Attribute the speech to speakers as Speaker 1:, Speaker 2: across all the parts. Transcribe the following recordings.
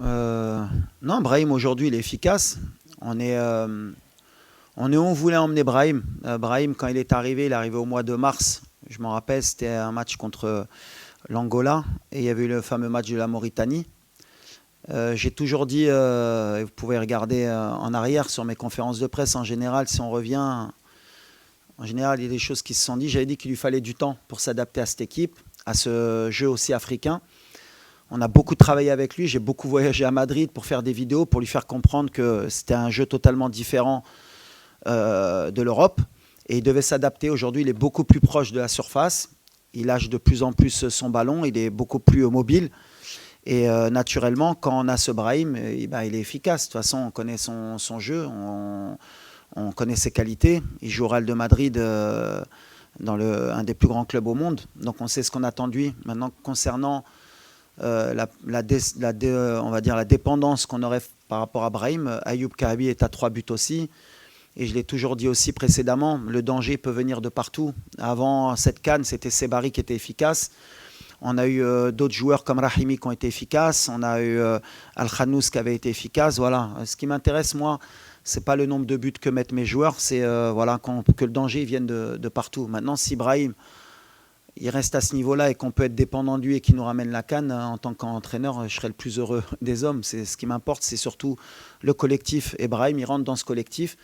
Speaker 1: Euh, non, Brahim aujourd'hui il est efficace. On est, euh, on est où on voulait emmener Brahim. Brahim, quand il est arrivé au mois de mars. Je m'en rappelle, c'était un match contre l'Angola et il y avait eu le fameux match de la Mauritanie. J'ai toujours dit, et vous pouvez regarder en arrière sur mes conférences de presse, en général, si on revient, en général, il y a des choses qui se sont dites. J'avais dit qu'il lui fallait du temps pour s'adapter à cette équipe, à ce jeu aussi africain. On a beaucoup travaillé avec lui, j'ai beaucoup voyagé à Madrid pour faire des vidéos, pour lui faire comprendre que c'était un jeu totalement différent de l'Europe. Et il devait s'adapter. Aujourd'hui, il est beaucoup plus proche de la surface. Il lâche de plus en plus son ballon. Il est beaucoup plus mobile. Et naturellement, quand on a ce Brahim, ben, il est efficace. De toute façon, on connaît son jeu, on connaît ses qualités. Il joue au Real de Madrid dans un des plus grands clubs au monde. Donc on sait ce qu'on attend de lui. Maintenant, concernant on va dire la dépendance qu'on aurait par rapport à Brahim, Ayoub Kahabi est à 3 buts aussi. Et je l'ai toujours dit aussi précédemment, le danger peut venir de partout. Avant cette CAN, c'était Sebari qui était efficace. On a eu d'autres joueurs comme Rahimi qui ont été efficaces. On a eu Al-Khanous qui avait été efficace. Voilà. Ce qui m'intéresse, moi, c'est pas le nombre de buts que mettent mes joueurs, c'est voilà, que le danger vienne de partout. Maintenant, si Brahim il reste à ce niveau-là et qu'on peut être dépendant de lui et qu'il nous ramène la canne, en tant qu'entraîneur, je serais le plus heureux des hommes. C'est, ce qui m'importe, c'est surtout le collectif. Et Brahim, il rentre dans ce collectif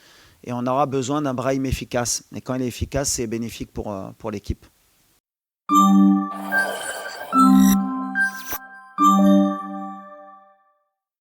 Speaker 1: et on aura besoin d'un Brahim efficace. Et quand il est efficace, c'est bénéfique pour l'équipe.